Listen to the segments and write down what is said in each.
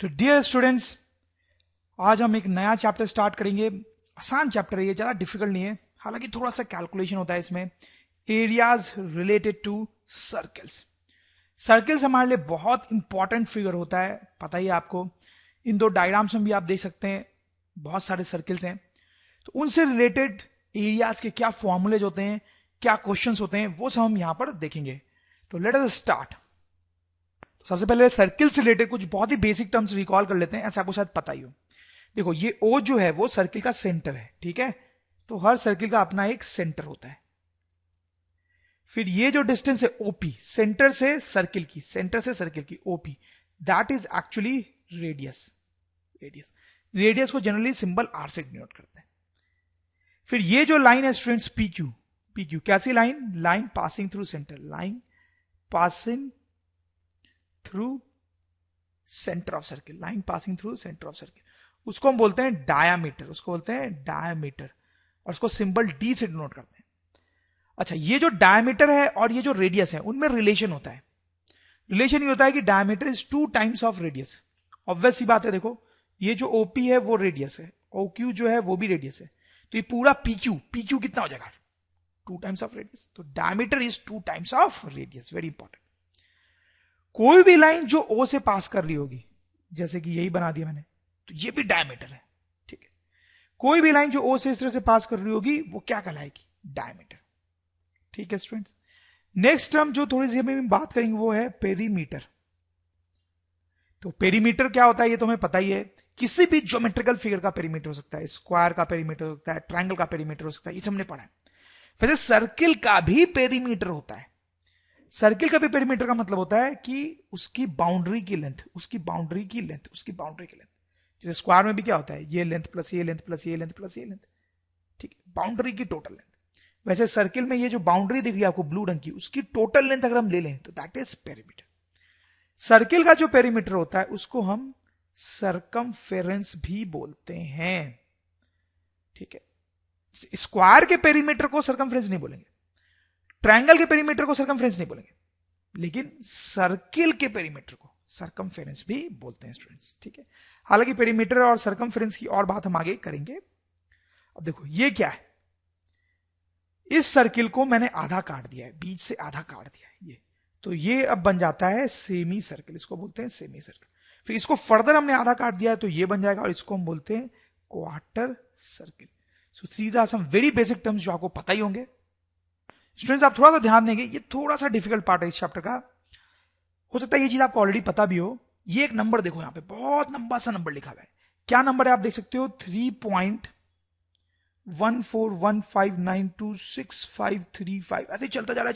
तो dear students, आज हम एक नया चैप्टर स्टार्ट करेंगे। आसान चैप्टर है ये, ज्यादा डिफिकल्ट नहीं है, हालांकि थोड़ा सा कैलकुलेशन होता है इसमें। Areas related to circles. Circles हमारे लिए बहुत इंपॉर्टेंट फिगर होता है, पता ही है आपको। इन दो डायग्राम्स में भी आप देख सकते हैं बहुत सारे सर्कल्स हैं। तो उनसे रिलेटेड एरियाज के क्या फॉर्मूलेज होते हैं, क्या क्वेश्चंस होते हैं, वो सब हम यहां पर देखेंगे। तो लेट अस स्टार्ट। सबसे पहले सर्किल से रिलेटेड कुछ बहुत ही बेसिक टर्म्स रिकॉल कर लेते हैं, ऐसा आपको शायद पता ही हो। देखो ये O जो है वो सर्किल का सेंटर है, ठीक है। तो हर सर्किल का अपना एक सेंटर होता है। फिर ये जो डिस्टेंस है OP, सेंटर से सर्किल की, सेंटर से सर्किल की OP, that is actually radius. Radius को जनरली सिंबल R से डिनोट करते हैं। फिर ये जो लाइन है स्टूडेंट्स PQ कैसी line? Line passing through centre, line passing through centre of circle, line passing through centre of circle, उसको हम बोलते हैं डायामीटर, उसको बोलते हैं डायामीटर, और उसको सिंबल D से डिनोट करते हैं। अच्छा, ये जो डायामीटर है और ये जो रेडियस है उनमें रिलेशन होता है। रिलेशन ये होता है कि diameter is 2 times of radius. Obvious सी बात है, देखो ये जो OP है वो रेडियस है, OQ जो है वो भी रेडियस है, तो ये पूरा PQ कितना हो जाएगा? 2 टाइम्स ऑफ रेडियस। तो diameter is 2 times of radius, very important. कोई भी लाइन जो O से पास कर रही होगी, जैसे कि यही बना दिया मैंने, तो ये भी डायमीटर है, ठीक है। कोई भी लाइन जो O से इस तरह से पास कर रही होगी वो क्या कहलाएगी? डायमीटर, ठीक है स्टूडेंट्स। नेक्स्ट टर्म जो थोड़ी सी हमें बात करेंगे वो है पेरीमीटर। तो पेरीमीटर क्या होता है ये तो हमें पता ही है, किसी भी ज्योमेट्रिकल फिगर का पेरीमीटर हो सकता है, स्क्वायर का पेरीमीटर हो सकता है, ट्रायंगल का पेरीमीटर हो सकता है, ये हमने पढ़ा है। वैसे सर्किल का भी पेरीमीटर होता है। सर्किल का भी पेरीमीटर का मतलब होता है कि उसकी बाउंड्री की लेंथ, जैसे स्क्वायर में भी क्या होता है? ये लेंथ प्लस ये लेंथ प्लस ये लेंथ प्लस ये लेंथ, ठीक है, बाउंड्री की टोटल लेंथ। वैसे सर्किल में ये जो बाउंड्री दिख रही है आपको ब्लू रंग की, उसकी टोटल लेंथ अगर हम ले लें तो दैट इज पेरीमीटर। सर्किल का जो पेरीमीटर होता है उसको हम सरकमफेरेंस भी बोलते हैं, ठीक है। स्क्वायर के पेरीमीटर को सरकमफेरेंस नहीं बोलेंगे, ट्रायंगल के पेरीमीटर को सरकमफेरेंस नहीं बोलेंगे, लेकिन सर्किल के पेरीमीटर को सरकमफेरेंस भी बोलते हैं स्टूडेंट्स, ठीक है। हालांकि पेरीमीटर और सरकमफेरेंस की और बात हम आगे करेंगे। अब देखो ये क्या है, इस सर्किल को मैंने आधा काट दिया है, बीच से आधा काट दिया है ये, तो ये अब बन जाता है सेमी सर्किल, इसको बोलते हैं सेमी सर्किल। फिर इसको फर्दर हमने आधा काट दिया है तो ये बन जाएगा, और इसको हम बोलते हैं क्वार्टर सर्किल। सो सीधा सम वेरी बेसिक टर्म्स जो आपको पता ही होंगे। स्टूडेंट्स आप थोड़ा सा ध्यान देंगे, ये थोड़ा सा डिफिकल्ट पार्ट है इस चैप्टर का, हो सकता है ये चीज आपको ऑलरेडी पता भी हो। ये एक नंबर देखो, यहां पे बहुत लंबा सा नंबर लिखा हुआ है, क्या नंबर है आप देख सकते हो? 3.1415926535, ऐसे चलता जा रहा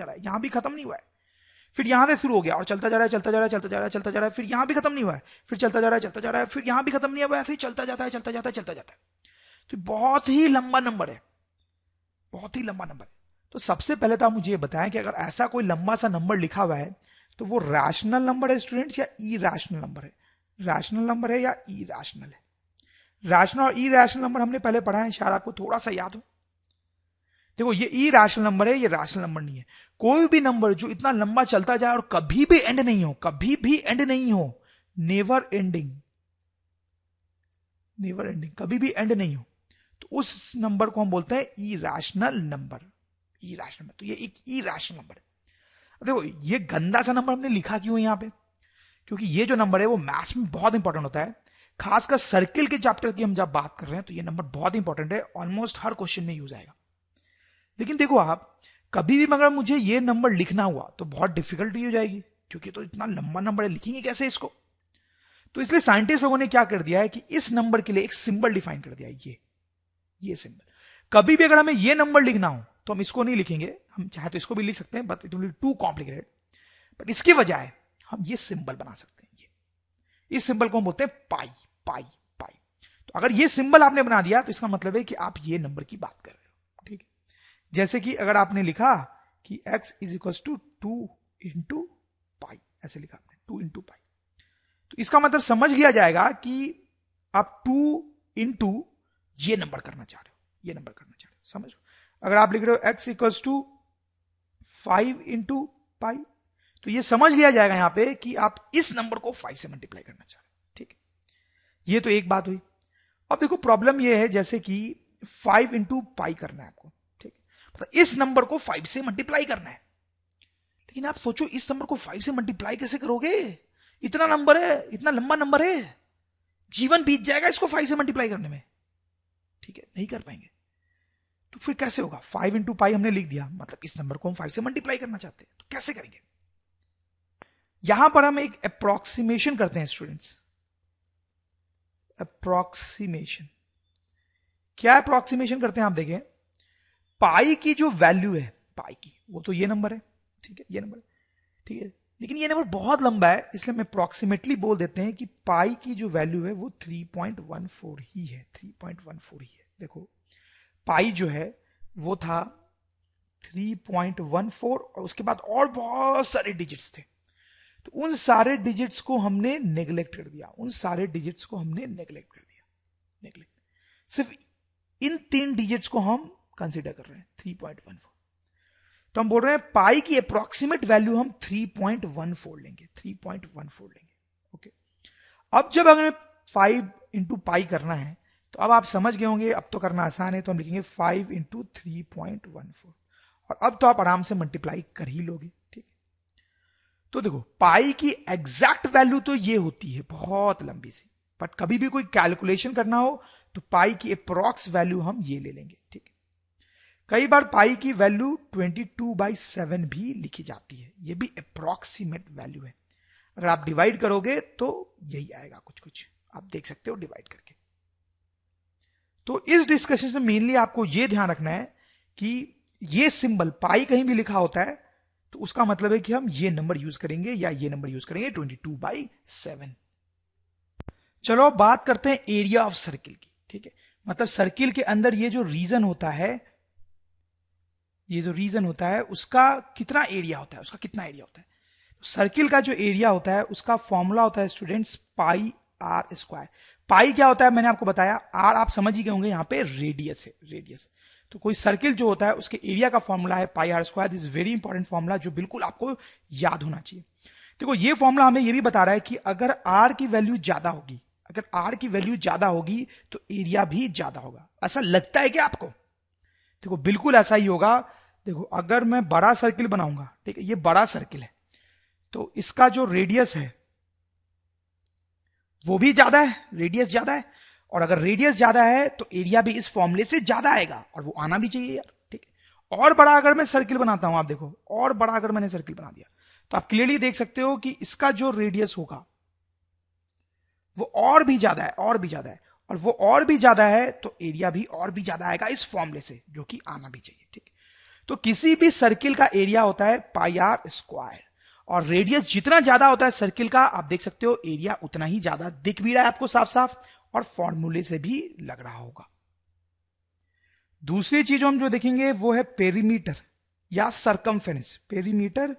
है, यहां भी खत्म नहीं हुआ है, फिर यहां से शुरू हो गया और चलता जा रहा है, फिर यहां भी खत्म नहीं हुआ है, फिर चलता जा रहा है, फिर यहां भी खत्म नहीं हुआ, ऐसे ही चलता जाता है। तो बहुत ही लंबा नंबर है, बहुत ही लंबा नंबर है। तो सबसे पहले तो आप मुझे ये बताएं कि अगर ऐसा कोई लंबा सा नंबर लिखा हुआ है तो वो रैशनल नंबर है स्टूडेंट्स या इरैशनल नंबर है? रैशनल नंबर है या इरैशनल है? रैशनल और इरैशनल नंबर हमने पहले पढ़ा है, शायद आपको थोड़ा सा याद हो। देखो ये इरैशनल नंबर है, ये रैशनल नंबर नहीं है। कोई भी नंबर जो इतना लंबा चलता जाए और कभी भी एंड नहीं हो, नेवर एंडिंग, कभी भी एंड नहीं हो, तो उस नंबर को हम बोलते हैं इरैशनल नंबर। तो ये एक इरैशनल नंबर है। अब देखो ये गंदा सा नंबर हमने लिखा क्यों है यहां पे? क्योंकि ये जो नंबर है वो मैथ्स में बहुत इंपॉर्टेंट होता है, खासकर सर्किल के चैप्टर की हम जब बात कर रहे हैं तो ये नंबर बहुत इंपॉर्टेंट है, ऑलमोस्ट हर क्वेश्चन में यूज आएगा। लेकिन देखो आप कभी भी मगर मुझे ये नंबर लिखना हुआ तो बहुत डिफिकल्टी हो जाएगी, क्योंकि तो इतना लंबा नंबर है, लिखेंगे कैसे इसको? तो इसलिए साइंटिस्ट लोगों ने क्या कर दिया है कि इस नंबर के लिए एक सिंबल डिफाइन कर दिया है, ये सिंबल। कभी भी अगर हमें ये नंबर लिखना हो तो हम इसको नहीं लिखेंगे, हम चाहे तो इसको भी लिख सकते हैं, but it will be too complicated. But इसके बजाय हम ये सिंबल बना सकते हैं, इस सिंबल को हम बोलते हैं पाई। तो अगर ये सिंबल आपने बना दिया तो इसका मतलब है कि आप ये नंबर की बात कर रहे हो, ठीक है। जैसे कि अगर आपने लिखा कि x is equal to 2 into pi, ऐसे लिखा आपने 2 इंटू पाई, तो इसका मतलब समझ लिया जाएगा कि आप 2 इंटू ये नंबर करना चाह रहे हो, समझो। अगर आप लिख रहे हो x equal to 5 into pi, तो ये समझ लिया जाएगा यहां पे कि आप इस नंबर को 5 से मल्टीप्लाई करना चाह रहे हैं, ठीक है। ये तो एक बात हुई। अब देखो प्रॉब्लम ये है जैसे कि 5 इंटू पाई करना है आपको, ठीक है, मतलब इस नंबर को 5 से मल्टीप्लाई करना है। लेकिन आप सोचो इस नंबर को 5 से मल्टीप्लाई कैसे करोगे? इतना नंबर है, इतना लंबा नंबर है, जीवन बीत जाएगा इसको 5 से मल्टीप्लाई करने में, ठीक है, नहीं कर पाएंगे। तो फिर कैसे होगा? 5 इंटू पाई हमने लिख दिया, मतलब इस नंबर को हम 5 से मल्टीप्लाई करना चाहते हैं, तो कैसे करेंगे? यहां पर हम एक अप्रोक्सीमेशन करते हैं स्टूडेंट्स। अप्रोक्सीमेशन क्या अप्रोक्सीमेशन करते हैं? आप देखें पाई की जो वैल्यू है, पाई की, वो तो ये नंबर है, ठीक है, ये नंबर है, ठीक है, लेकिन ये नंबर बहुत लंबा है, इसलिए हम अप्रोक्सीमेटली बोल देते हैं कि पाई की जो वैल्यू है वो 3.14 ही है, 3.14 ही है। देखो पाई जो है वो था 3.14 और उसके बाद और बहुत सारे डिजिट्स थे, तो उन सारे डिजिट्स को हमने नेग्लेक्ट कर दिया, उन सारे डिजिट्स को हमने नेग्लेक्ट कर दिया, नेग्लेक्ट, सिर्फ इन 3 डिजिट्स को हम कंसीडर कर रहे हैं 3.14। तो हम बोल रहे हैं पाई की अप्रोक्सीमेट वैल्यू हम 3.14 लेंगे, 3.14 लेंगे, ओके। अब जब हमें 5 इंटू पाई करना है तो अब आप समझ गए होंगे, अब तो करना आसान है, तो हम लिखेंगे 5 इंटू 3.14 और अब तो आप आराम से मल्टीप्लाई कर ही लोगे, ठीक। तो देखो पाई की एग्जैक्ट वैल्यू तो ये होती है बहुत लंबी सी, बट कभी भी कोई कैलकुलेशन करना हो तो पाई की अप्रोक्स वैल्यू हम ये ले लेंगे, ठीक है। कई बार पाई की वैल्यू 22/7 भी लिखी जाती है, ये भी अप्रोक्सीमेट वैल्यू है। अगर आप डिवाइड करोगे तो यही आएगा, कुछ कुछ आप देख सकते हो डिवाइड करके। तो इस डिस्कशन में मेनली आपको यह ध्यान रखना है कि ये सिंबल पाई कहीं भी लिखा होता है तो उसका मतलब है कि हम ये नंबर यूज करेंगे या ये नंबर यूज करेंगे 22/7। चलो बात करते हैं एरिया ऑफ सर्किल की, ठीक है, मतलब सर्किल के अंदर ये जो रीजन होता है, ये जो रीजन होता है उसका कितना एरिया होता है, उसका कितना एरिया होता है। सर्किल का जो एरिया होता है उसका फॉर्मूला होता है स्टूडेंट्स पाई आर स्क्वायर। पाई क्या होता है मैंने आपको बताया, आर आप समझ ही गए होंगे, यहां पे रेडियस है, रेडियस। तो कोई सर्किल जो होता है उसके एरिया का फॉर्मूला है pi r square. This very important formula जो बिल्कुल आपको याद होना चाहिए। देखो ये फॉर्मूला हमें ये भी बता रहा है कि अगर आर की वैल्यू ज्यादा होगी, अगर आर की वैल्यू ज्यादा होगी तो एरिया भी ज्यादा होगा। ऐसा लगता है क्या आपको? देखो बिल्कुल ऐसा ही होगा। देखो अगर मैं बड़ा सर्किल बनाऊंगा, ठीक है, ये बड़ा सर्किल है, तो इसका जो रेडियस है वो भी ज्यादा है, रेडियस ज्यादा है, और अगर रेडियस ज्यादा है तो एरिया भी इस फॉर्मूले से ज्यादा आएगा, और वो आना भी चाहिए यार, ठीक है। और बड़ा अगर मैं सर्किल बनाता हूं, आप देखो और बड़ा अगर मैंने सर्किल बना दिया तो आप क्लियरली देख सकते हो कि इसका जो रेडियस होगा वो और भी ज्यादा है, और भी ज्यादा है, और वो और भी ज्यादा है तो एरिया भी और भी ज्यादा आएगा इस फॉर्मूले से, जो कि आना भी चाहिए, ठीक है। तो किसी भी सर्किल का एरिया होता है पाई आर स्क्वायर, और रेडियस जितना ज्यादा होता है सर्किल का, आप देख सकते हो एरिया उतना ही ज्यादा दिख भी रहा है आपको साफ साफ, और फॉर्मूले से भी लग रहा होगा। दूसरी चीज हम जो देखेंगे वो है पेरीमीटर या सरकमफेरेंस, पेरीमीटर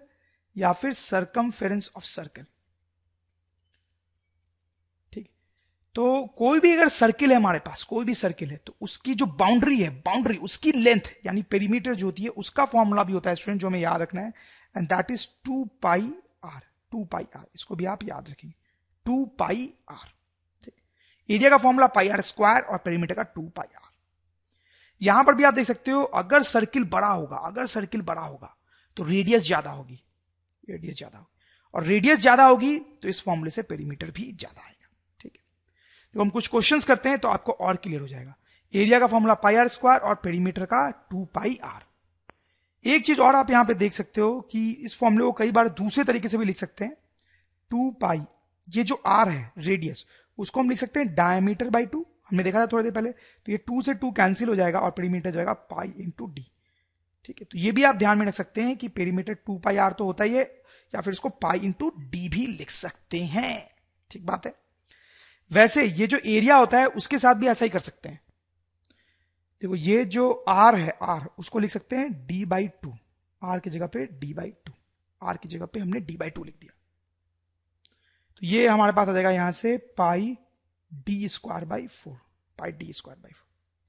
या फिर सरकमफेरेंस ऑफ सर्कल, ठीक। तो कोई भी अगर सर्किल है हमारे पास, कोई भी सर्किल है, तो उसकी जो बाउंड्री है, बाउंड्री उसकी लेंथ यानी पेरीमीटर जो होती है उसका फॉर्मूला भी होता है स्टूडेंट, जो हमें याद रखना है, and that is 2 pi r, 2 pi r, इसको भी आप याद रखेंगे 2 पाई आर, ठीक। एरिया का फॉर्मूला पाई आर स्क्वायर और पेरीमीटर का 2 पाई आर। यहां पर भी आप देख सकते हो अगर सर्किल बड़ा होगा, अगर सर्किल बड़ा होगा तो रेडियस ज्यादा होगी, रेडियस ज्यादा होगी, और रेडियस ज्यादा होगी तो इस फॉर्मूले से पेरीमीटर भी ज्यादा आएगा, ठीक है। जब हम कुछ क्वेश्चंस करते हैं तो आपको और क्लियर हो जाएगा। एरिया का फॉर्मूला पाई आर स्क्वायर और पेरीमीटर का 2 पाई आर। एक चीज और आप यहां पे देख सकते हो कि इस फॉर्मूले को कई बार दूसरे तरीके से भी लिख सकते हैं। 2 पाई, ये जो आर है रेडियस, उसको हम लिख सकते हैं डायमीटर बाई 2, हमने देखा था थोड़ी देर पहले, तो ये 2 से 2 कैंसिल हो जाएगा और पेरीमीटर जाएगा पाई इंटू डी, ठीक है। तो ये भी आप ध्यान में रख सकते हैं कि पेरीमीटर 2 पाई आर तो होता ही है, या फिर इसको पाई इंटू डी भी लिख सकते हैं, ठीक बात है। वैसे ये जो एरिया होता है उसके साथ भी ऐसा ही कर सकते हैं। देखो ये जो आर है, आर उसको लिख सकते हैं डी बाई 2, आर की जगह पे डी बाई 2, आर की जगह पे हमने डी बाई 2 लिख दिया, तो ये हमारे पास आ जाएगा यहां से pi D square by 4, pi D square by 4।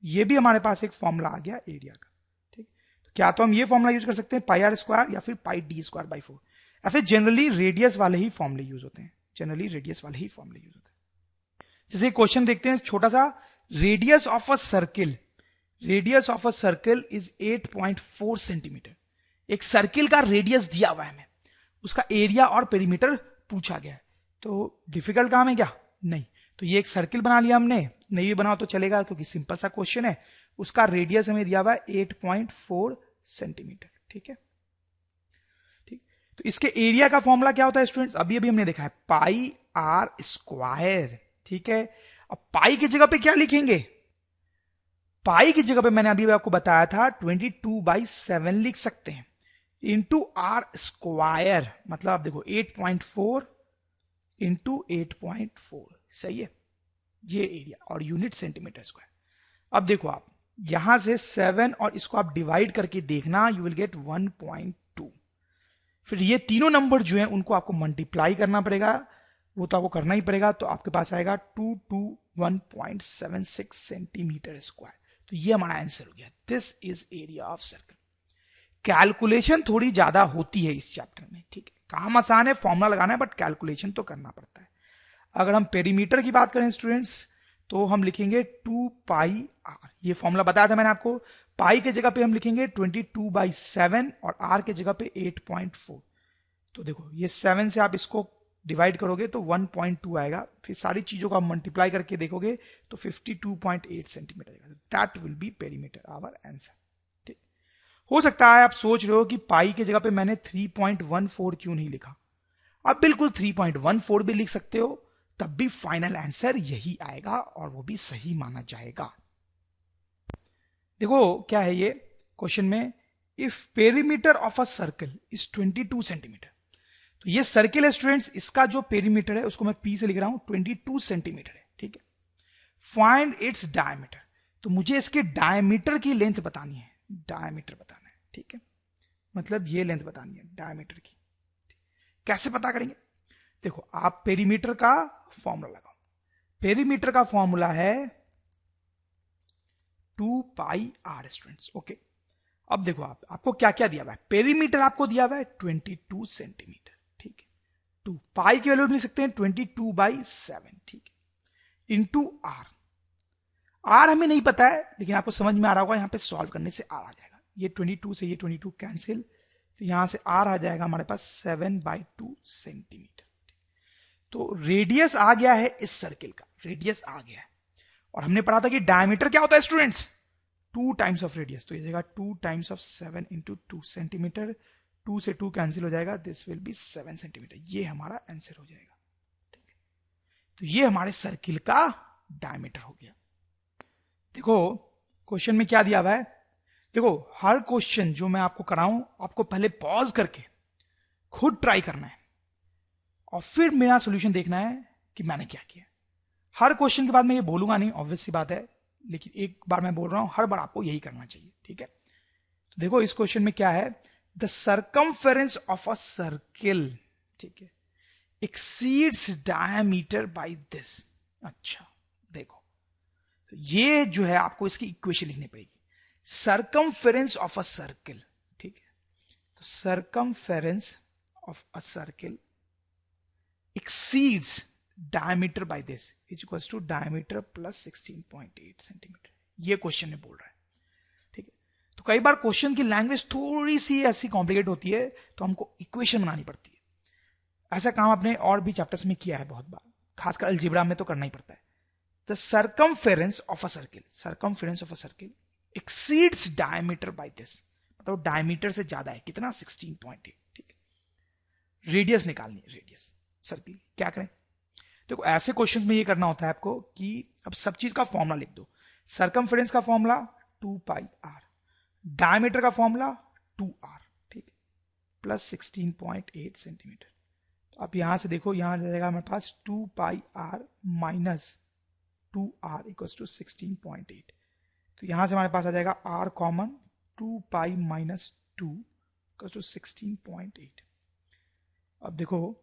ये भी हमारे पास एक फॉर्मूला आ गया एरिया का, ठीक। तो क्या तो हम ये फॉर्मूला यूज कर सकते हैं पाई आर स्क्वायर या फिर पाई डी स्क्वायर बाई 4। ऐसे जनरली रेडियस वाले ही फॉर्मूले यूज होते हैं, जनरली रेडियस वाले ही फॉर्मूले यूज होते हैं। जैसे क्वेश्चन देखते हैं छोटा सा, radius of a circle, radius of a circle is 8.4 centimetre. एक सर्किल का रेडियस दिया हुआ है हमें, उसका एरिया और पेरीमीटर पूछा गया है। तो डिफिकल्ट काम है क्या? नहीं। तो ये एक सर्किल बना लिया हमने, नहीं भी बनाओ तो चलेगा क्योंकि सिंपल सा क्वेश्चन है। उसका रेडियस हमें दिया हुआ है 8.4 सेंटीमीटर, ठीक है। ठीक, तो इसके एरिया का फॉर्मूला क्या होता है स्टूडेंट्स? अभी अभी हमने देखा है, पाई आर स्क्वायर, ठीक है। अब पाई की जगह पे क्या लिखेंगे? पाई की जगह पे मैंने अभी आपको बताया था 22/7 लिख सकते हैं, इंटू आर स्क्वायर, मतलब आप देखो 8.4 इंटू 8.4, सही है, ये एरिया, और यूनिट सेंटीमीटर स्क्वायर। अब देखो आप यहां से 7 और इसको आप डिवाइड करके देखना, यू विल गेट 1.2। फिर ये तीनों नंबर जो है उनको आपको मल्टीप्लाई करना पड़ेगा, वो तो आपको करना ही पड़ेगा, तो आपके पास आएगा 221.76 सेंटीमीटर स्क्वायर। तो ये हमारा आंसर हो गया, this is area of circle. Calculation थोड़ी ज्यादा होती है इस चैप्टर में, ठीक है। काम आसान है, फॉर्मूला लगाना है, बट कैलकुलेशन तो करना पड़ता है। अगर हम पेरीमीटर की बात करें स्टूडेंट्स, तो हम लिखेंगे 2 पाई आर, ये फॉर्मूला बताया था मैंने आपको। पाई के जगह पे हम लिखेंगे 22/7 और आर के जगह पे 8.4। तो देखो ये 7 से आप इसको डिवाइड करोगे तो 1.2 आएगा, फिर सारी चीजों को आप मल्टीप्लाई करके देखोगे तो 52.8 सेंटीमीटर आएगा। That will be perimeter, our answer. ठीक, हो सकता है आप सोच रहे हो कि पाई के जगह पे मैंने 3.14 क्यों नहीं लिखा? आप बिल्कुल 3.14 भी लिख सकते हो, तब भी फाइनल आंसर यही आएगा और वो भी सही माना जाएगा। देखो क्या है ये क्वेश्चन में, if perimeter of a circle is 22 centimetre. तो ये सर्किल है स्टूडेंट्स, इसका जो पेरीमीटर है उसको मैं पी से लिख रहा हूं, 22 सेंटीमीटर है, ठीक है। फाइंड इट्स डायमीटर, तो मुझे इसके डायमीटर की लेंथ बतानी है, डायमीटर बताना है, ठीक है। मतलब ये लेंथ बतानी है डायमीटर की। कैसे पता करेंगे? देखो आप पेरीमीटर का फॉर्मूला लगाओ, पेरीमीटर का फॉर्मूला है 2 पाई आर स्टूडेंट्स, ओके। अब देखो आपको क्या क्या दिया हुआ है, पेरीमीटर आपको दिया हुआ है 22 सेंटीमीटर, ठीक है। 2 पाई की वैल्यू लिख सकते हैं 22/7, ठीक है, इंटू आर। आर हमें नहीं पता है, लेकिन आपको समझ में आ रहा होगा, यहां पे सॉल्व करने से आर आ जाएगा। ये 22 से ये 22 कैंसिल, तो यहां से आर आ जाएगा हमारे पास 7/2 सेंटीमीटर। तो रेडियस आ गया है इस सर्किल का, रेडियस आ गया है। और हमने पढ़ा था कि डायमीटर क्या होता है स्टूडेंट्स? 2 टाइम्स ऑफ रेडियस, तो ये जाएगा 2 टाइम्स ऑफ 7 इंटू 2 सेंटीमीटर। 2 से 2 कैंसिल हो जाएगा, दिस विल बी 7 सेंटीमीटर। ये हमारा आंसर हो जाएगा, ठीक है। तो ये हमारे सर्किल का डायमीटर हो गया। देखो क्वेश्चन में क्या दिया हुआ है, देखो हर क्वेश्चन जो मैं आपको कराऊं, आपको पहले पॉज करके खुद ट्राई करना है और फिर मेरा सोल्यूशन देखना है कि मैंने क्या किया। हर क्वेश्चन के बाद मैं ये बोलूंगा नहीं, ऑब्वियस सी बात है, लेकिन एक बार मैं बोल रहा हूं, हर बार आपको यही करना चाहिए, ठीक है। तो देखो इस क्वेश्चन में क्या है, the circumference of a circle, ठीक है, एक्सीड्स डायमीटर बाय दिस। अच्छा देखो, तो ये जो है आपको इसकी इक्वेशन लिखनी पड़ेगी, सर्कमफेरेंस ऑफ अ सर्किल, ठीक है। तो circumference of a circle exceeds diameter by this is equals to diameter plus 16.8 centimetre. ये क्वेश्चन में बोल रहा है, ठीक है। तो कई बार क्वेश्चन की लैंग्वेज थोड़ी सी ऐसी कॉम्प्लिकेट होती है, तो हमको इक्वेशन बनानी पड़ती है। ऐसा काम आपने और भी चैप्टर्स में किया है बहुत बार, खासकर अलजेब्रा में तो करना ही पड़ता है। The circumference of a circle, circumference of a circle exceeds diameter by this, मतलब डायमीटर से ज्यादा है, कितना? 16.8, ठीक है। रेडियस निकालनी है, रेडियस सर्किल। क्या करें? देखो ऐसे क्वेश्चंस में ये करना होता है आपको कि अब सब चीज का फॉर्मूला लिख दो। सर्कमफेरेंस का फॉर्मूला 2 पाई आर, डायमीटर का फॉर्मूला 2r, ठीक है, प्लस 16.8 सेंटीमीटर। तो आप यहां से देखो, यहां जाएगा हमारे पास 2 pi r minus 2r equals to 16.8। तो यहां से हमारे पास आ जाएगा r common, 2 pi minus 2 equals to 16.8। अब देखो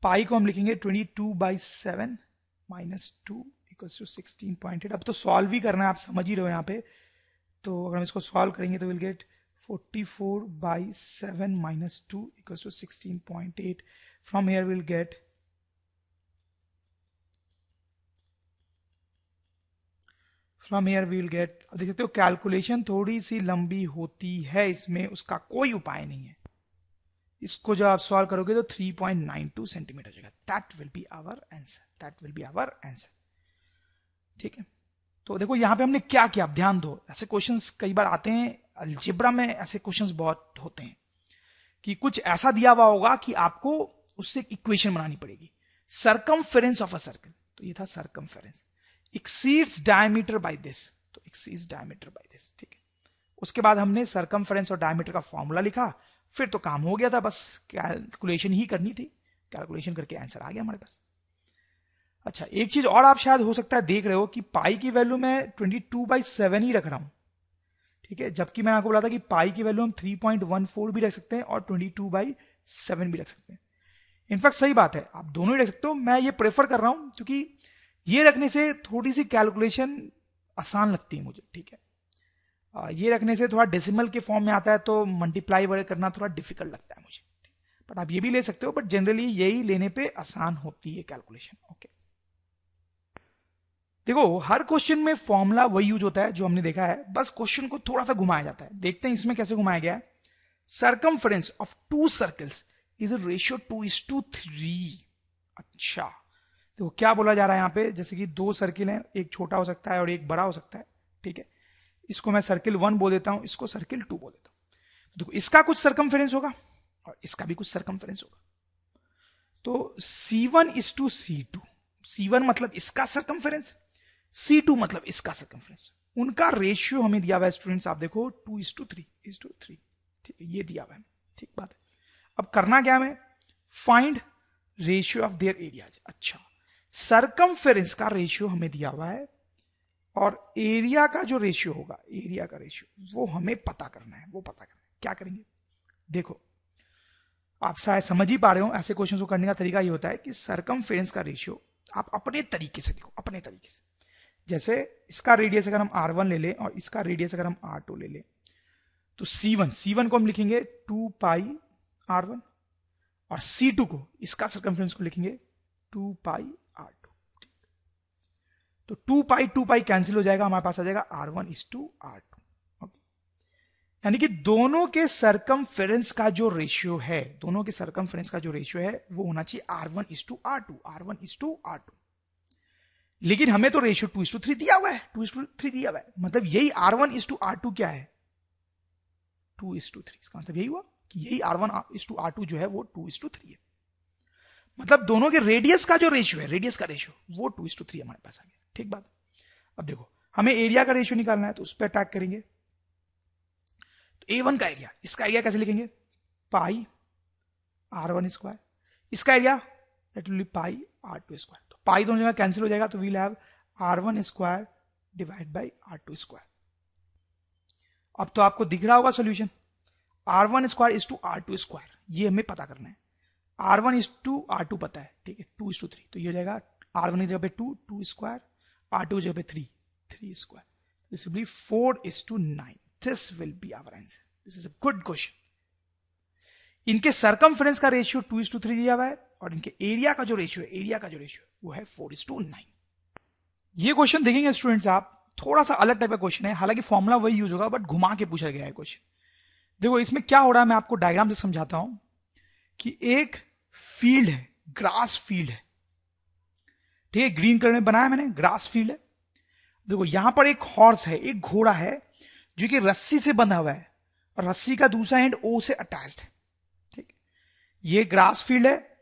पाई को हम लिखेंगे 22/7 माइनस 2 इक्वल्स टू 16.8। अब तो सॉल्व ही करना है, आप समझ ही रहे हो यहाँ पे। तो अगर हम इसको सॉल्व करेंगे तो will get 44 by 7 minus 2 equals to 16.8. From here we'll get अब देख सकते हो कैलकुलेशन थोड़ी सी लंबी होती है, इसमें उसका कोई उपाय नहीं है। इसको जब आप सॉल्व करोगे तो 3.92 सेंटीमीटर हो जाएगा। That will be our answer. ठीक है, तो देखो यहां पे हमने क्या किया, आप ध्यान दो। ऐसे क्वेश्चंस कई बार आते हैं अलजेब्रा में, ऐसे क्वेश्चंस बहुत होते हैं कि कुछ ऐसा दिया हुआ होगा कि आपको उससे इक्वेशन बनानी पड़ेगी। सर्कमफेरेंस ऑफ अ सर्कल, तो ये था circumference, exceeds diameter by this, तो एक्सीड्स डायमीटर बाय दिस। ठीक है, उसके बाद हमने सर्कमफेरेंस और डायमीटर का फॉर्मूला लिखा, फिर तो काम हो गया था, बस कैलकुलेशन ही करनी थी। कैलकुलेशन करके आंसर आ गया हमारे पास। अच्छा, एक चीज और आप शायद हो सकता है देख रहे हो कि पाई की वैल्यू मैं 22/7 ही रख रहा हूं। ठीक है, जबकि मैंने आपको बोला था कि पाई की वैल्यू हम 3.14 भी रख सकते हैं और 22/7 भी रख सकते हैं। इनफैक्ट सही बात है, आप दोनों ही रख सकते हो। मैं ये प्रेफर कर रहा हूं क्योंकि ये रखने से थोड़ी सी कैलकुलेशन आसान लगती है मुझे। ठीक है, ये रखने से थोड़ा डेसिमल के फॉर्म में आता है तो मल्टीप्लाई वगैरह करना थोड़ा डिफिकल्ट लगता है मुझे। बट आप ये भी ले सकते हो, बट जनरली यही लेने पे आसान होती है कैलकुलेशन। ओके, देखो हर क्वेश्चन में फॉर्मूला वही यूज होता है जो हमने देखा है, बस क्वेश्चन को थोड़ा सा घुमाया जाता है। देखते हैं इसमें कैसे घुमाया गया है। Circumference of 2 circles is a ratio 2:3। अच्छा, देखो क्या बोला जा रहा है यहाँ पे, जैसे कि 2 सर्किल हैं, एक छोटा हो सकता है और एक बड़ा हो सकता है। ठीक है, इसको मैं सर्किल 1 बोल देता हूं, इसको सर्किल 2 बोल देता हूं। देखो इसका कुछ सर्कमफेरेंस होगा और इसका भी कुछ सर्कमफेरेंस होगा। तो C1:C2, C1 मतलब इसका सर्कमफेरेंस, C2 मतलब इसका सर्कमफेरेंस, उनका रेशियो हमें दिया हुआ है स्टूडेंट्स, आप देखो 2:3। ठीक है, ये दिया हुआ है। ठीक बात है, अब करना क्या हमें, find ratio of their areas. अच्छा, सर्कमफेरेंस का रेशियो हमें दिया हुआ है और एरिया का जो रेशियो होगा, एरिया का रेशियो वो हमें पता करना है। क्या करेंगे, देखो आप शायद समझ ही पा रहे हो, ऐसे क्वेश्चन को करने का तरीका ये होता है कि सर्कमफेरेंस का रेशियो आप अपने तरीके से देखो, अपने तरीके से। जैसे इसका रेडियस अगर हम R1 ले लें और इसका रेडियस अगर हम R2 ले लें, तो C1 को हम लिखेंगे 2πr1 और C2 को, इसका सर्कमफेरेंस को लिखेंगे 2πr2। तो 2π कैंसिल हो जाएगा, हमारे पास आ जाएगा R1:R2। यानी कि दोनों के सर्कमफेरेंस का जो रेशियो है, वो होना चाहिए R1:R2। लेकिन हमें तो रेशियो 2:3 दिया हुआ है, मतलब यही R1:R2 क्या है, 2:3। इसका मतलब यही हुआ कि यही R1:R2 जो है वो 2:3 है। मतलब दोनों के रेडियस का जो रेशियो है, वो 2:3 हमारे पास आ गया। ठीक बात। अब देखो हमें एरिया का रेशियो निकालना है, तो उस पर अटैक करेंगे। तो A1 का एरिया, इसका एरिया कैसे लिखेंगे, पाई R1²। इसका area that will B pi R2²। तो पाई दोनों जगह कैंसिल हो जाएगा, तो we'll have R1² divide by R2²। अब तो आपको दिख रहा होगा सॉल्यूशन, R1² R2², ये हमें पता करना है। R1:R2 पता है, ठीक है, 2:3। तो ये हो जाएगा R1 की जगह पे 2² R2 की जगह पे 3²। This will be 4:9। This will be our answer. This is a good question. इनके सर्कमफेरेंस का रेशियो 2:3 दिया हुआ है और इनके एरिया का जो रेशियो वो है 4:9। ये क्वेश्चन देखेंगे स्टूडेंट्स आप, थोड़ा सा अलग टाइप का क्वेश्चन है, हालांकि फॉर्मूला वही यूज होगा बट घुमा के पूछा गया है क्वेश्चन। देखो इसमें क्या हो रहा है, मैं आपको डायग्राम से समझाता हूं कि एक फील्ड है, ग्रास फील्ड है, ठीक है, ग्रीन कलर में बनाया मैंने, ग्रास फील्ड है। देखो यहां पर एक हॉर्स है, एक घोड़ा है जो कि रस्सी से बंधा हुआ है और रस्सी का दूसरा एंड ओ से अटैच्ड है। ठीक, ये ग्रास फील्ड है,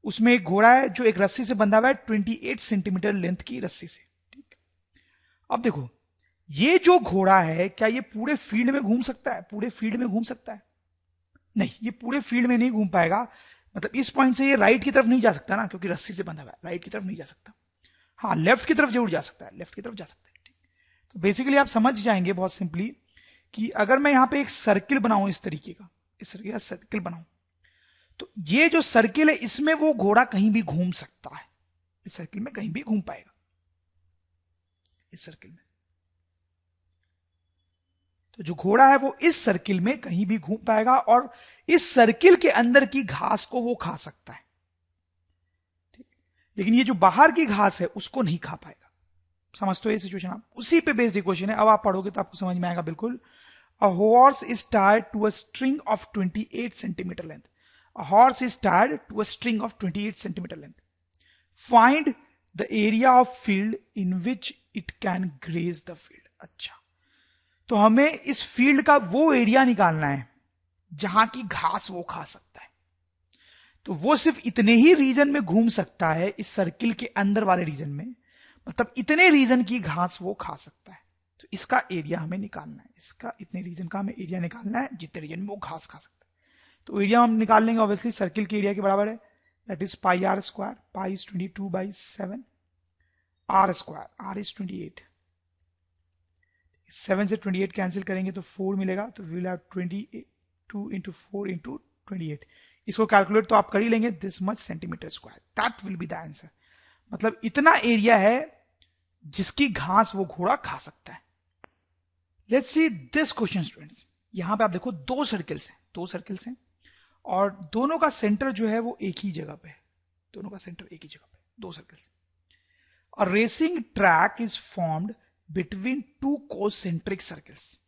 उसमें एक घोड़ा है जो एक रस्सी से बंधा हुआ है 28 सेंटीमीटर लेंथ की रस्सी से। ठीक, अब देखो ये जो घोड़ा है, क्या ये पूरे फील्ड में घूम सकता है, नहीं, ये पूरे फील्ड में नहीं घूम पाएगा। मतलब इस पॉइंट से ये राइट की तरफ नहीं जा सकता ना, क्योंकि रस्सी से बंधा हुआ है, राइट की तरफ नहीं जा सकता। हाँ, लेफ्ट की तरफ जरूर जा सकता है, ठीक। तो बेसिकली आप समझ जाएंगे बहुत सिंपली कि अगर मैं यहां पे एक सर्किल बनाऊं, इस तरीके का सर्किल बनाऊं, तो ये जो सर्किल है इसमें वो घोड़ा कहीं भी घूम सकता है, इस सर्किल में कहीं भी घूम पाएगा, इस सर्किल में। तो जो घोड़ा है वो इस सर्किल में कहीं भी घूम पाएगा और इस सर्किल के अंदर की घास को वो खा सकता है, ठीक। लेकिन ये जो बाहर की घास है उसको नहीं खा पाएगा। समझते हो ये सिचुएशन? आप उसी पे बेस्ड इक्वेशन है, अब आप पढ़ोगे तो आपको समझ में आएगा बिल्कुल। A horse is tied to a string of 28 centimeter length. A horse is tied to a string of 28 centimeter length. Find the area of field in which it can graze the field. अच्छा, तो हमें इस field का वो area निकालना है जहां की घास वो खा सकता है। तो वो सिर्फ इतने ही रीजन में घूम सकता है, इस सर्किल के अंदर वाले रीजन में, मतलब इतने रीजन की घास वो खा सकता है। तो इसका एरिया हमें निकालना है, इसका इतने रीजन का हमें एरिया निकालना है जितने रीजन में वो घास खा सकता है। तो एरिया हम निकाल लेंगे ऑब्वियसली सर्किल के एरिया के बराबर है, that is pi r square. Pi is 22/7, r square, r is 28। 7 से 28 कैंसिल करेंगे तो 4 मिलेगा, तो we will have 22 into 4 into 28। इसको कैलकुलेट तो आप कर ही लेंगे, this much centimetre square, that will be the answer. मतलब इतना एरिया है जिसकी घास वो घोड़ा खा सकता है। Let's see this question students. यहां पे आप देखो दो सर्किल्स हैं और दोनों का सेंटर जो है वो एक ही जगह पे है, दोनों का सेंटर एक ही जगह पे, दो circles. A racing track is formed between two concentric circles.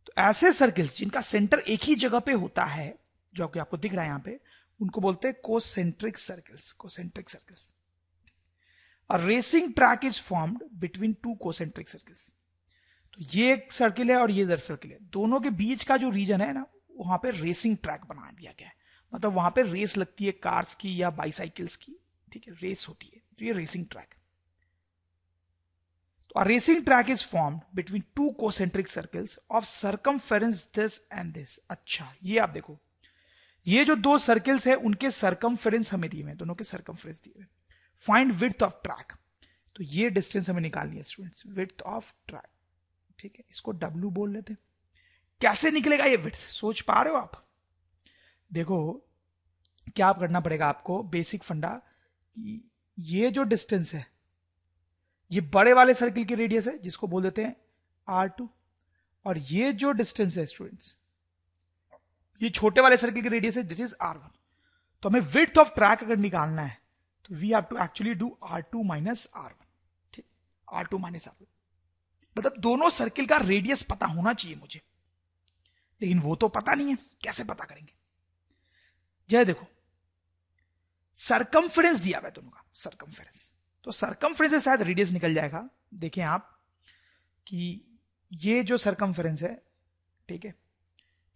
तो ऐसे सर्किल्स जिनका सेंटर एक ही जगह पे होता है, जो आपको दिख रहा है यहां पे, उनको बोलते हैं concentric circles, concentric circles. A racing track is formed between two concentric circles. तो ये एक सर्किल है और ये इधर सर्किल है, दोनों के बीच का जो रीजन है ना, वहां पे रेसिंग ट्रैक बना दिया गया है। मतलब वहां पे रेस लगती है कार्स की या बाईसाइकिल्स की, ठीक है, रेस होती है, तो ये रेसिंग ट्रैक। तो a racing track is formed between two concentric circles of circumference this and this। अच्छा, ये आप देखो, ये जो दो सर्किल्स है उनके सर्कमफेरेंस हमें दिए हुए, दोनों के सर्कमफेरेंस दिए हुए। फाइंड विड्थ ऑफ ट्रैक, तो ये डिस्टेंस हमें निकालनी है स्टूडेंट्स, विड्थ ऑफ ट्रैक, ठीक है, इसको W बोल लेते हैं। कैसे निकलेगा ये विड्थ, सोच पा रहे हो आप? देखो क्या आप करना पड़ेगा आपको, बेसिक फंडा, ये जो डिस्टेंस है ये बड़े वाले सर्किल की रेडियस है जिसको बोल देते हैं R2, और ये जो डिस्टेंस है स्टूडेंट्स, ये छोटे वाले सर्किल की रेडियस है, दिस इज R1। तो हमें विड्थ ऑफ ट्रैक अगर निकालना है तो we have to actually do R2 minus R1, ठीक, R2 माइनस R1। मतलब दोनों सर्किल का रेडियस पता होना चाहिए मुझे, लेकिन वो तो पता नहीं है, कैसे पता करेंगे? जय देखो, सरकमफेरेंस दिया हुआ है दोनों का, सरकमफेरेंस, तो सरकमफेरेंस से शायद रेडियस निकल जाएगा। देखें आप कि ये जो सरकमफेरेंस है, ठीक है,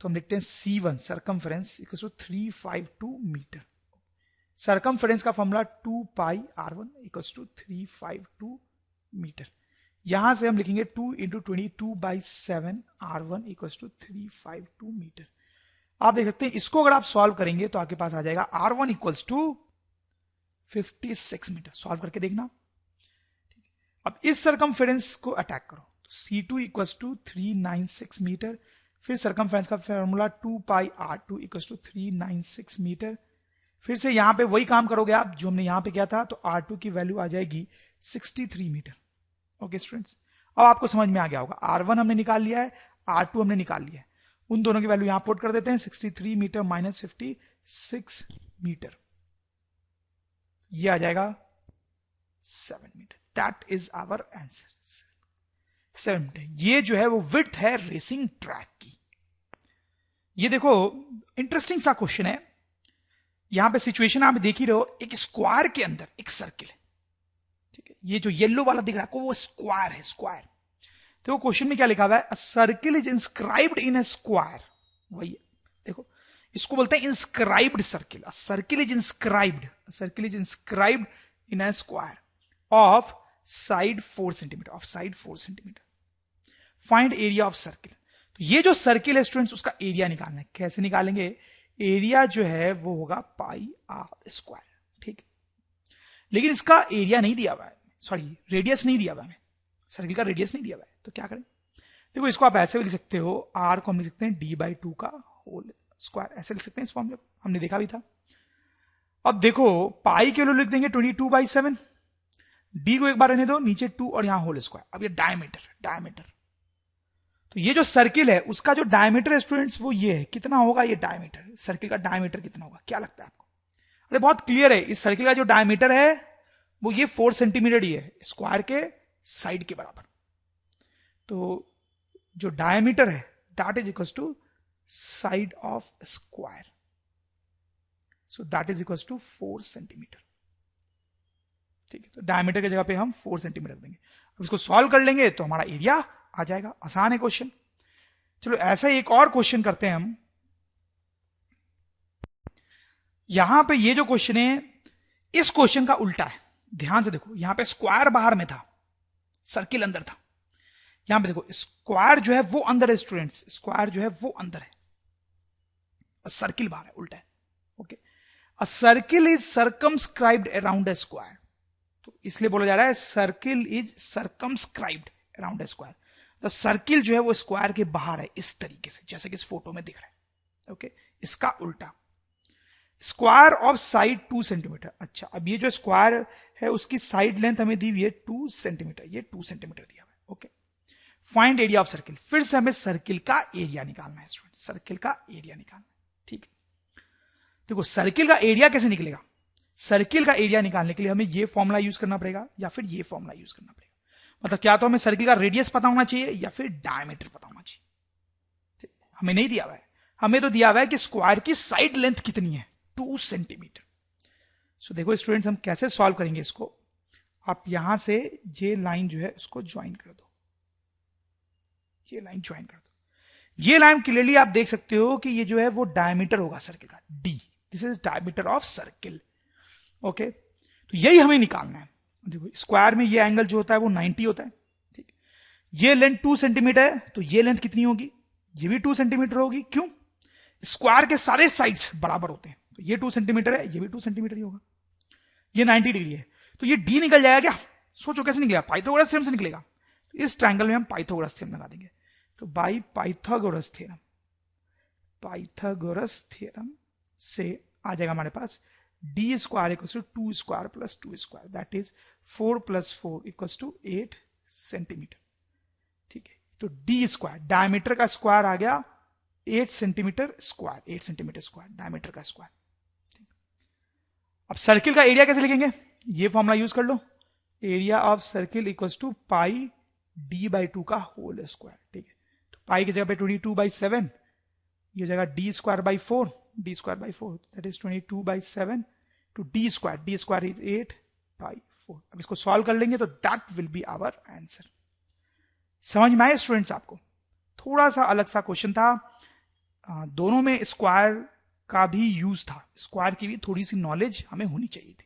तो हम लिखते हैं C1 circumference equal to 352 metre. Circumference का formula 2 pi R1 equals to 352 metre. यहां से हम लिखेंगे 2 into 22/7 R1 equals to 352 metre. आप देख सकते हैं इसको अगर आप सॉल्व करेंगे तो आपके पास आ जाएगा R1 equals to 56 metre. Solve करके देखना। अब इस सरकमफेरेंस को अटैक करो, तो C2 इक्वल्स टू 396 मीटर। फिर सरकमफेरेंस का formula 2 pi R2 equals to 396 metre. फिर से यहां पे वही काम करोगे आप जो हमने यहां पे किया था, तो R2 की वैल्यू आ जाएगी 63 मीटर। ओके स्टूडेंट्स, अब आपको समझ में आ गया होगा, R1 हमने निकाल लिया है, R2 हमने निकाल लिया है, उन दोनों की वैल्यू यहां पुट कर देते हैं, 63 मीटर माइनस 56 मीटर, ये आ जाएगा 7 metre. That is our answer, 7 metre. ये जो है वो विड्थ है रेसिंग ट्रैक की। ये देखो इंटरेस्टिंग सा क्वेश्चन है। यहां पे सिचुएशन आप देख ही रहे हो, एक स्क्वायर के अंदर एक सर्किल है, ठीक है, ये जो येलो वाला दिख रहा है वो स्क्वायर है, स्क्वायर। तो क्वेश्चन में क्या लिखा हुआ है, अ circle is inscribed in a square, वही है, देखो इसको बोलते हैं inscribed circle. A circle is inscribed, circle is inscribed in a square of side 4 centimetre, of side 4 centimetre. Find area of circle. तो ये जो सर्किल है स्टूडेंट्स, उसका एरिया निकालना है। कैसे निकालेंगे? एरिया जो है वो होगा पाई आर स्क्वायर, ठीक है, लेकिन इसका एरिया नहीं दिया हुआ है, सॉरी रेडियस नहीं दिया हुआ है, सर्किल का रेडियस नहीं दिया हुआ है, तो क्या करें? देखो इसको आप ऐसे भी लिख सकते हो, आर को हम लिख सकते हैं d/2 का होल स्क्वायर, ऐसे लिख सकते हैं, इस फॉर्मूले को हमने देखा भी था। अब देखो पाई के लिए लिख देंगे 22/7, डी को एक बार रहने दो, नीचे 2 और यहां होल स्क्वायर। अब ये डायमीटर, डायमीटर तो ये जो सर्किल है उसका जो डायमीटर है स्टूडेंट्स वो ये है, कितना होगा ये डायमीटर, सर्किल का डायमीटर कितना होगा, क्या लगता है आपको? अरे बहुत क्लियर है, इस सर्किल का जो डायमीटर है वो ये 4 सेंटीमीटर ही है, स्क्वायर के साइड के बराबर। तो जो डायमीटर है that is equal to side of square, so that is equal to 4 centimetre. ठीक है, तो डायमीटर की जगह पे हम 4 सेंटीमीटर देंगे। अब इसको सॉल्व कर लेंगे तो हमारा एरिया आ जाएगा। आसान है क्वेश्चन। चलो ऐसा ही एक और क्वेश्चन करते हैं हम। यहां पे ये जो क्वेश्चन है इस क्वेश्चन का उल्टा है, ध्यान से देखो। यहां पे स्क्वायर बाहर में था, सर्किल अंदर था। यहां पे देखो स्क्वायर जो है वो अंदर है स्टूडेंट्स, स्क्वायर जो है वो अंदर है और सर्किल बाहर है, उल्टा है। Okay, a circle is circumscribed around a square, तो इसलिए बोला जा रहा है circle is circumscribed around a square. तो सर्किल जो है वो स्क्वायर के बाहर है, इस तरीके से जैसे कि इस फोटो में दिख रहा है। ओके, इसका उल्टा, स्क्वायर ऑफ साइड 2 सेंटीमीटर। अच्छा, अब ये जो स्क्वायर है उसकी साइड लेंथ हमें दी हुई है 2 सेंटीमीटर, ये 2 सेंटीमीटर दिया हुआ है। Okay, find area of circle, फिर से हमें सर्किल का एरिया निकालना है स्टूडेंट, सर्किल का एरिया निकालना है। ठीक है, देखो सर्किल का एरिया कैसे निकलेगा? सर्किल का एरिया निकालने के लिए हमें ये फॉर्मूला यूज करना पड़ेगा या फिर ये फॉर्मूला यूज करना पड़ेगा। मतलब क्या तो हमें सर्किल का रेडियस पता होना चाहिए या फिर डायमीटर पता होना चाहिए। हमें नहीं दिया हुआ है, हमें तो दिया हुआ है कि स्क्वायर की साइड लेंथ कितनी है, 2 सेंटीमीटर। सो देखो स्टूडेंट्स हम कैसे सॉल्व करेंगे इसको। आप यहां से ये लाइन जो है उसको ज्वाइन कर दो, ये लाइन ज्वाइन कर दो। ये लाइन क्लियरली आप देख सकते हो कि ये जो है वो डायमीटर होगा सर्किल का, D, this is diameter of circle. Okay, तो यही हमें निकालना है। देखो स्क्वायर में ये एंगल जो होता है वो 90 होता है। ठीक, ये लेंथ 2 सेंटीमीटर है, तो ये लेंथ कितनी होगी? ये भी 2 सेंटीमीटर होगी। क्यों? स्क्वायर के सारे साइड्स बराबर होते हैं, तो ये 2 सेंटीमीटर है, ये भी 2 सेंटीमीटर ही होगा। ये 90 डिग्री है, तो ये डी निकल जाएगा क्या? सोचो कैसे निकलेगा? पाइथागोरस थ्योरम से निकलेगा। तो इस ट्रायंगल में हम पाइथागोरस थ्योरम लगा देंगे। तो by Pythagoras theorem, Pythagoras theorem से आ जाएगा हमारे पास D square equal to 2 square plus 2 square, that is 4 plus 4 equal to 8 centimetre. ठीक है, तो डी स्क्वायर, डायमीटर का स्क्वायर आ गया 8 centimetre square, 8 centimetre square diameter का स्क्वायर। अब सर्किल का एरिया कैसे लिखेंगे? ये फॉर्मूला यूज कर लो, area of circle equal to pi D by 2 का होल स्क्वायर। ठीक है, तो पाई की जगह पे 22/7, ये जगह d square by 4, d square by 4 that is 22/7 to d square is 8/4। अब इसको सॉल्व कर लेंगे तो that will be our answer. समझ में आए स्टूडेंट्स आपको? थोड़ा सा अलग सा क्वेश्चन था, दोनों में स्क्वायर का भी यूज था, स्क्वायर की भी थोड़ी सी नॉलेज हमें होनी चाहिए थी।